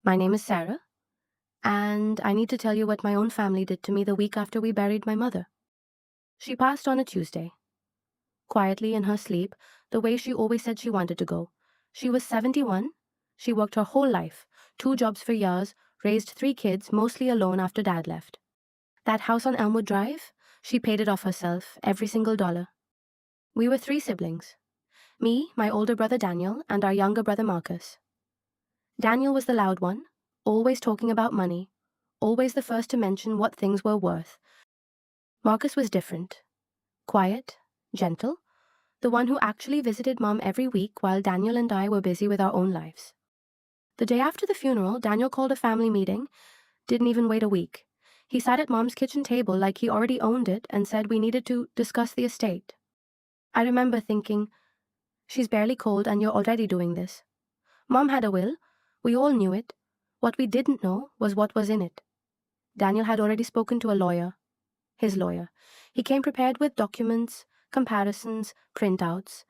My name is Sarah, and I need to tell you what my own family did to me the week after we buried my mother. She passed on a Tuesday, quietly in her sleep, the way she always said she wanted to go. She was 71. She worked her whole life, 2 jobs for years, raised 3 kids, mostly alone after dad left. That house on Elmwood Drive, she paid it off herself, every single dollar. We were 3 siblings. Me, my older brother Daniel, and our younger brother Marcus. Daniel was the loud one, always talking about money, always the first to mention what things were worth. Marcus was different. Quiet, gentle, the one who actually visited Mom every week while Daniel and I were busy with our own lives. The day after the funeral, Daniel called a family meeting, didn't even wait a week. He sat at Mom's kitchen table like he already owned it and said we needed to discuss the estate. I remember thinking, she's barely cold and you're already doing this. Mom had a will. We all knew it. What we didn't know was what was in it. Daniel had already spoken to a lawyer. His lawyer. He came prepared with documents, comparisons, printouts.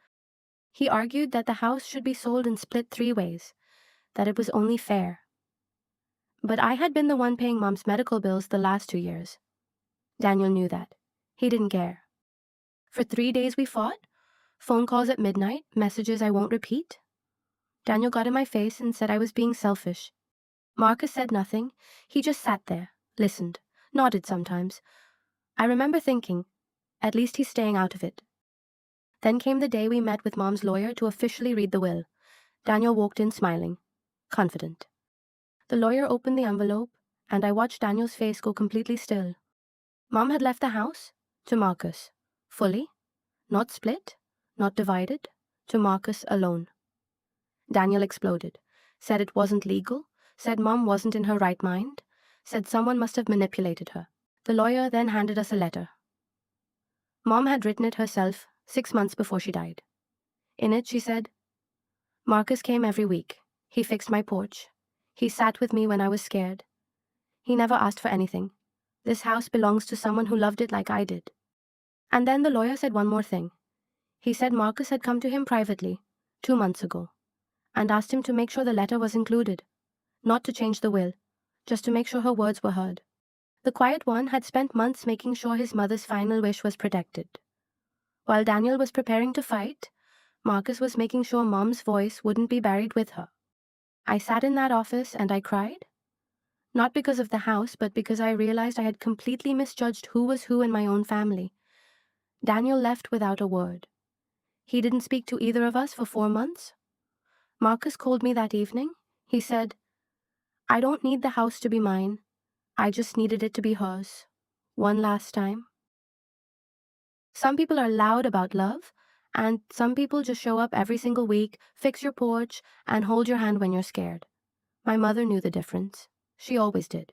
He argued that the house should be sold and split 3 ways, that it was only fair. But I had been the one paying Mom's medical bills the last 2 years. Daniel knew that. He didn't care. For 3 days we fought. Phone calls at midnight, messages I won't repeat. Daniel got in my face and said I was being selfish. Marcus said nothing. He just sat there, listened, nodded sometimes. I remember thinking, at least he's staying out of it. Then came the day we met with Mom's lawyer to officially read the will. Daniel walked in smiling, confident. The lawyer opened the envelope, and I watched Daniel's face go completely still. Mom had left the house to Marcus, fully, not split, not divided, to Marcus alone. Daniel exploded, said it wasn't legal, said Mom wasn't in her right mind, said someone must have manipulated her. The lawyer then handed us a letter. Mom had written it herself 6 months before she died. In it, she said, Marcus came every week. He fixed my porch. He sat with me when I was scared. He never asked for anything. This house belongs to someone who loved it like I did. And then the lawyer said one more thing. He said Marcus had come to him privately 2 months ago and asked him to make sure the letter was included, not to change the will, just to make sure her words were heard. The quiet one had spent months making sure his mother's final wish was protected. While Daniel was preparing to fight, Marcus was making sure Mom's voice wouldn't be buried with her. I sat in that office and I cried. Not because of the house, but because I realized I had completely misjudged who was who in my own family. Daniel left without a word. He didn't speak to either of us for 4 months. Marcus called me that evening. He said, I don't need the house to be mine. I just needed it to be hers. One last time. Some people are loud about love, and some people just show up every single week, fix your porch, and hold your hand when you're scared. My mother knew the difference. She always did.